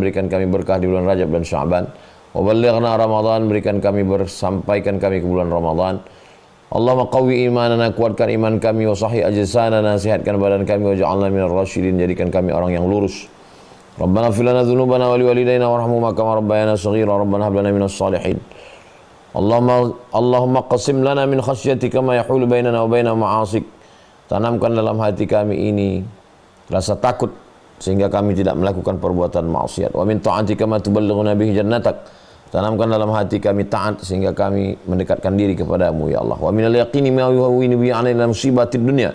berikan kami berkah di bulan Rajab dan Sya'ban. Wa ballighna Ramadan, berikan kami sampaikan kami ke bulan Ramadan. Allahumma qawwi imanana, kuatkan iman kami, wa sahih ajsanana, sehatkan badan kami, wa ja'alna minar rasyidin, jadikan kami orang yang lurus. Rabbana ighfir lana dzunubana wa liwalidayna warhamhuma kama rabbayana shaghira. Rabbana hab lana minas shalihin. Allahumma qasim lana min khasyatika ma yahulu bainana wa baina ma'asik. Tanamkan dalam hati kami ini rasa takut sehingga kami tidak melakukan perbuatan maksiat. Wa min ta'atika ma tuballighuna bihi jannatak. Tanamkan dalam hati kami taat sehingga kami mendekatkan diri kepadamu ya Allah. Wa minal yaqini ma yuhawwinu bihi 'alaina musibatid dunya.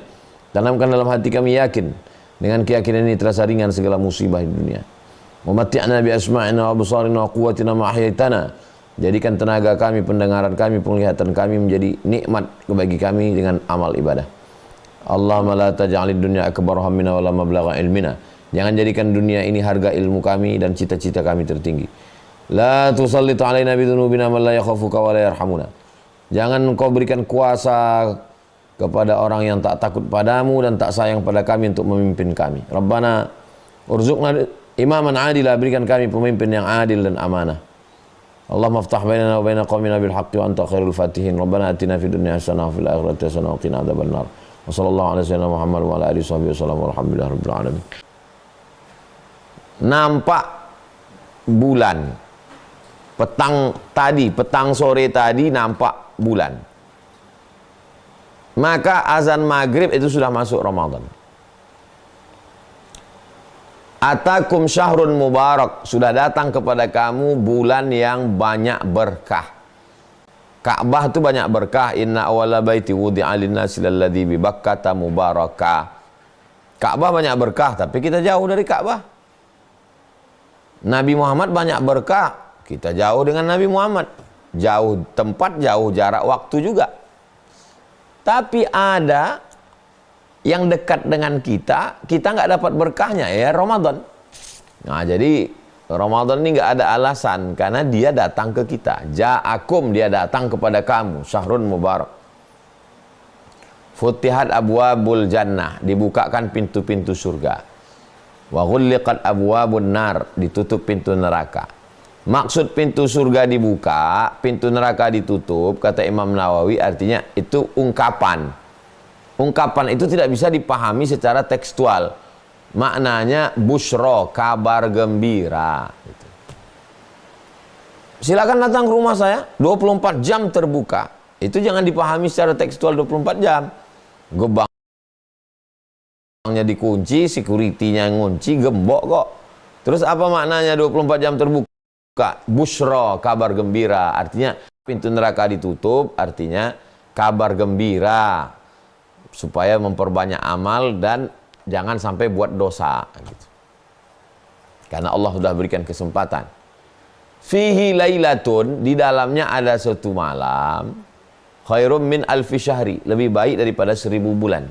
Tanamkan dalam hati kami yakin, dengan keyakinan ini terasa ringan segala musibah di dunia. Wa matti'na bi asma'ina wa absarina wa quwwatina ma ahyaitana. Jadikan tenaga kami, pendengaran kami, penglihatan kami menjadi nikmat bagi kami dengan amal ibadah. Allahumma la taj'alid dunya akbar hammina wa la mablagha ilmina. Jangan jadikan dunia ini harga ilmu kami dan cita-cita kami tertinggi. La tusallit alaina bidhunubina man la yakhafuka wa la yarhamuna. Jangan engkau berikan kuasa kepada orang yang tak takut padamu dan tak sayang pada kami untuk memimpin kami. Rabbana urzuqna imaman adila, berikan kami pemimpin yang adil dan amanah. Allahumma aftah bainana wa baina qaumina bil haqqi wa anta khairul fatihin. Rabbana atina fid dunya hasanah wa fil akhirati hasanah wa qina adzabannar. Wa sallallahu ala sayyidina Muhammad wa ala alihi wasallam walhamdulillahirabbil alamin. Nampak bulan petang sore tadi nampak bulan, maka azan maghrib itu sudah masuk Ramadan. Atakum syahrun mubarak, sudah datang kepada kamu bulan yang banyak berkah. Ka'bah itu banyak berkah. Inna awwala baiti wudi'a lin-nasi lalladzi bi Bakkata mubarakah. Ka'bah banyak berkah, tapi kita jauh dari Ka'bah. Nabi Muhammad banyak berkah, kita jauh dengan Nabi Muhammad. Jauh tempat, jauh jarak waktu juga. Tapi ada yang dekat dengan kita nggak dapat berkahnya, ya Ramadan. Nah, jadi Ramadan ini nggak ada alasan, karena dia datang ke kita. Ja'akum, dia datang kepada kamu. Syahrun mubarak. Futihat abwabul jannah, dibukakan pintu-pintu surga. Wa ghulliqat abwabun nar, ditutup pintu neraka. Maksud pintu surga dibuka, pintu neraka ditutup, kata Imam Nawawi, artinya itu ungkapan. Ungkapan itu tidak bisa dipahami secara tekstual. Maknanya busyra, kabar gembira. Silakan datang ke rumah saya, 24 jam terbuka. Itu jangan dipahami secara tekstual 24 jam. Gebangnya dikunci, security-nya ngunci, gembok kok. Terus apa maknanya 24 jam terbuka? Busyra, kabar gembira. Artinya pintu neraka ditutup, artinya kabar gembira. Supaya memperbanyak amal dan jangan sampai buat dosa gitu. Karena Allah sudah berikan kesempatan. Fihi lailatun, di dalamnya ada satu malam, khairum min alfi syahri, lebih baik daripada 1000 bulan.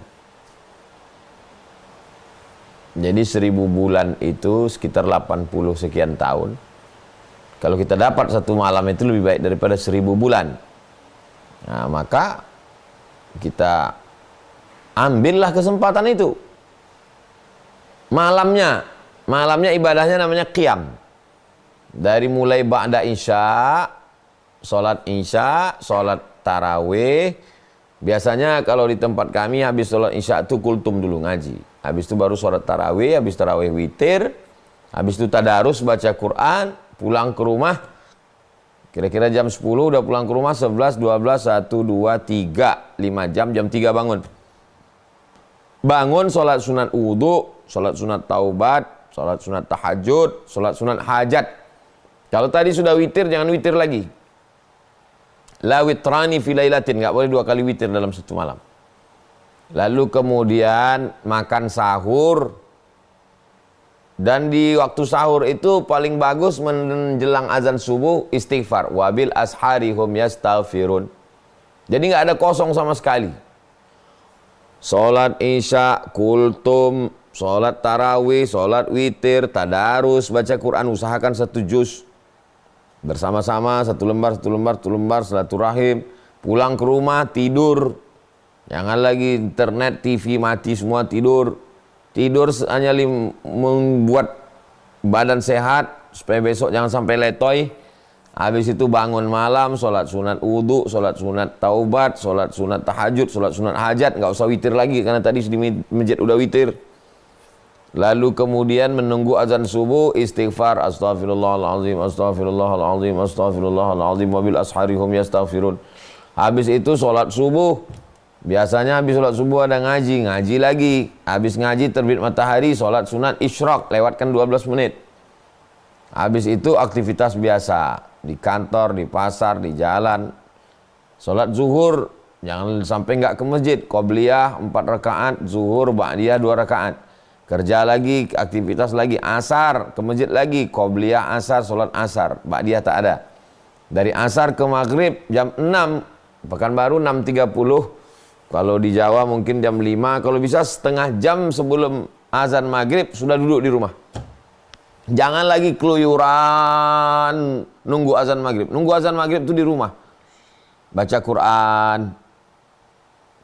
Jadi 1000 bulan itu sekitar 80 sekian tahun. Kalau kita dapat satu malam itu lebih baik daripada 1000 bulan. Nah, maka kita ambillah kesempatan itu. Malamnya ibadahnya namanya qiyam. Dari mulai ba'da isya, sholat isya, sholat tarawih. Biasanya kalau di tempat kami habis sholat isya itu kultum dulu ngaji. Habis itu baru sholat tarawih, habis tarawih witir. Habis itu tadarus baca Quran, pulang ke rumah. Kira-kira jam 10 udah pulang ke rumah, 11, 12, 1, 2, 3, 5 jam, jam 3 bangun. Bangun sholat sunat wudhu, sholat sunat taubat, sholat sunat tahajud, sholat sunat hajat. Kalau tadi sudah witir, jangan witir lagi. La witrani fi lailatin, nggak boleh 2 kali witir dalam satu malam. Lalu kemudian makan sahur. Dan di waktu sahur itu paling bagus menjelang azan subuh istighfar. Wabil ashari hum yastaghfirun. Jadi nggak ada kosong sama sekali. Sholat isya, kultum, sholat tarawih, sholat witir, tadarus, baca Quran, usahakan 1 juz. Bersama-sama, 1 lembar, 1 lembar, 1 lembar, silaturahim. Pulang ke rumah, tidur. Jangan lagi internet, TV mati semua, tidur. Tidur hanya membuat badan sehat, supaya besok jangan sampai letoy. Habis itu bangun malam, sholat sunat wudu, sholat sunat taubat, sholat sunat tahajud, sholat sunat hajat. Nggak usah witir lagi, karena tadi di masjid udah witir. Lalu kemudian menunggu azan subuh, istighfar, astaghfirullahaladzim, astaghfirullahaladzim, astaghfirullahaladzim, wabil asharihum yastaghfirun. Habis itu sholat subuh. Biasanya habis sholat subuh ada ngaji lagi. Habis ngaji terbit matahari, sholat sunat isyraq, lewatkan 12 menit. Habis itu aktivitas biasa, di kantor, di pasar, di jalan. Sholat zuhur, jangan sampai nggak ke masjid. Qobliyah 4 rakaat, zuhur, ba'diyah 2 rakaat. Kerja lagi, aktivitas lagi, asar, ke masjid lagi, qobliyah asar, sholat asar, ba'diyah tak ada. Dari asar ke maghrib jam 6, Pekanbaru 6.30, kalau di Jawa mungkin jam 5, kalau bisa setengah jam sebelum azan maghrib sudah duduk di rumah. Jangan lagi keluyuran nunggu azan maghrib. Nunggu azan maghrib itu di rumah. Baca Quran.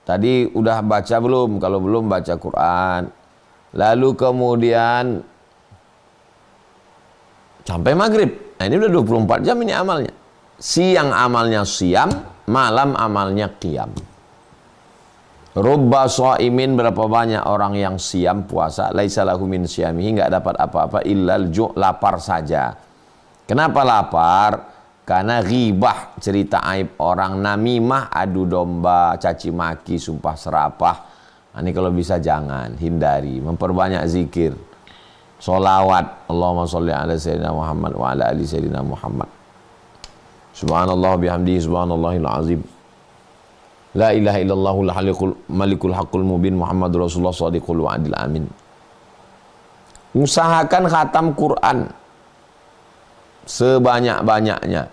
Tadi udah baca belum? Kalau belum, baca Quran. Lalu kemudian sampai maghrib. Nah ini udah 24 jam ini amalnya. Siang amalnya siam, malam amalnya qiyam. Rubba sha'imin, berapa banyak orang yang siam puasa, laisa lahu min siyamihi, enggak dapat apa-apa illal ju', lapar saja. Kenapa lapar? Karena ghibah, cerita aib orang, namimah, adu domba, caci maki, sumpah serapah. Ini kalau bisa jangan, hindari, memperbanyak zikir, sholawat, Allahumma sholli ala sayyidina Muhammad wa ala ali sayyidina Muhammad. Subhanallah bihamdihi subhanallahil azim. La ilaha illallahul halikul malikul haqqul mubin Muhammadur Rasulullah shadiqul wa'dil amin. Usahakan khatam Quran sebanyak-banyaknya.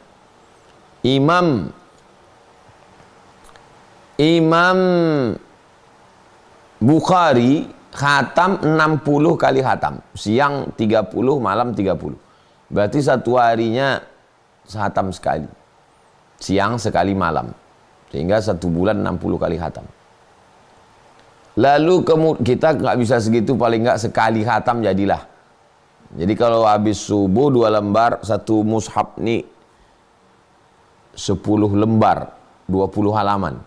Imam Bukhari khatam 60 kali khatam. Siang 30, malam 30. Berarti satu harinya khatam sekali. Siang sekali, malam. Sehingga 1 bulan 60 kali khatam. Lalu kita nggak bisa segitu, paling nggak sekali khatam jadilah. Jadi kalau habis subuh 2 lembar, 1 mushaf nih 10 lembar, 20 halaman.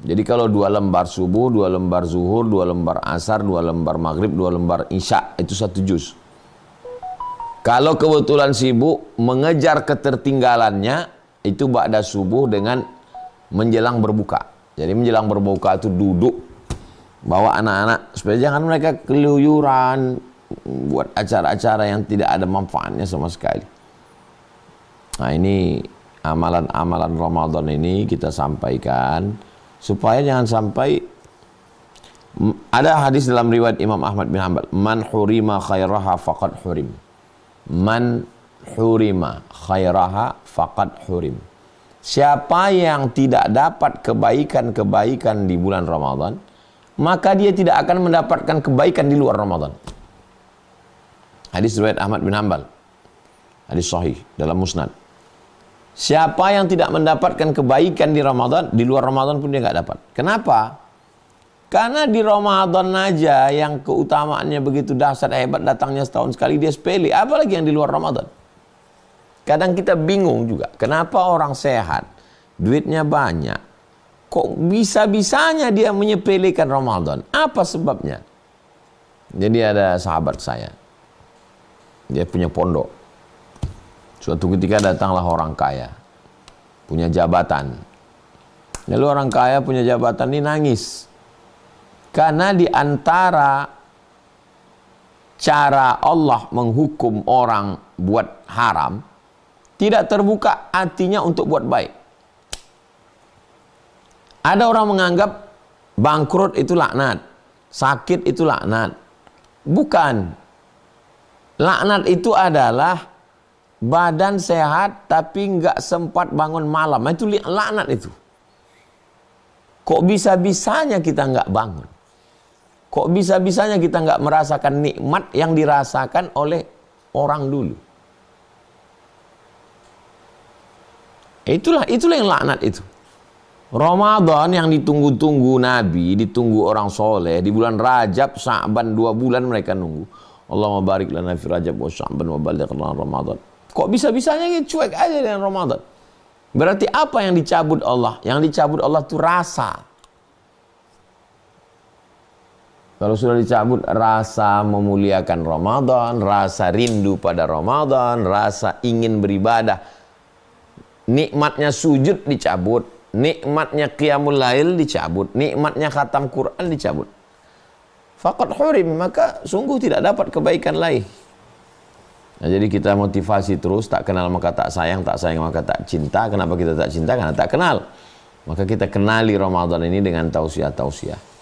Jadi kalau 2 lembar subuh, 2 lembar zuhur, 2 lembar asar, 2 lembar maghrib, 2 lembar isya, itu 1 juz. Kalau kebetulan sibuk mengejar ketertinggalannya, itu ba'da subuh dengan menjelang berbuka. Jadi menjelang berbuka itu duduk, bawa anak-anak, supaya jangan mereka keluyuran, buat acara-acara yang tidak ada manfaatnya sama sekali. Nah ini amalan-amalan Ramadan ini kita sampaikan, supaya jangan sampai. Ada hadis dalam riwayat Imam Ahmad bin Hanbal, man hurima khairaha faqad hurim. Man hurima khairaha faqad hurim. Siapa yang tidak dapat kebaikan-kebaikan di bulan Ramadan, maka dia tidak akan mendapatkan kebaikan di luar Ramadan. Hadis riwayat Ahmad bin Hanbal. Hadis sahih dalam Musnad. Siapa yang tidak mendapatkan kebaikan di Ramadan, di luar Ramadan pun dia nggak dapat. Kenapa? Karena di Ramadan aja yang keutamaannya begitu dahsyat hebat, datangnya setahun sekali, dia sepele. Apalagi yang di luar Ramadan. Kadang kita bingung juga, kenapa orang sehat, duitnya banyak, kok bisa-bisanya dia menyepelekan Ramadan? Apa sebabnya? Jadi ada sahabat saya, dia punya pondok. Suatu ketika datanglah orang kaya, punya jabatan. Lalu orang kaya punya jabatan ini nangis. Karena di antara cara Allah menghukum orang buat haram, tidak terbuka hatinya untuk buat baik. Ada orang menganggap bangkrut itu laknat, sakit itu laknat. Bukan. Laknat itu adalah badan sehat tapi nggak sempat bangun malam. Itu laknat itu. Kok bisa-bisanya kita nggak bangun? Kok bisa-bisanya kita nggak merasakan nikmat yang dirasakan oleh orang dulu? Itulah yang laknat itu. Ramadan yang ditunggu-tunggu Nabi, ditunggu orang soleh, di bulan Rajab, Sa'ban 2 bulan mereka nunggu. Allahumma barik lana fi Rajab wa Sya'ban wa ballighna Ramadan. Kok bisa-bisanya gitu, cuek aja dengan Ramadan. Berarti apa yang dicabut Allah? Yang dicabut Allah itu rasa. Kalau sudah dicabut rasa memuliakan Ramadan, rasa rindu pada Ramadan, rasa ingin beribadah, nikmatnya sujud dicabut, nikmatnya qiyamul lail dicabut, nikmatnya khatam Quran dicabut. Faqad hurim, maka sungguh tidak dapat kebaikan lain. Nah, jadi kita motivasi terus, tak kenal maka tak sayang maka tak cinta. Kenapa kita tak cinta? Karena tak kenal. Maka kita kenali Ramadan ini dengan tausiah-tausiah.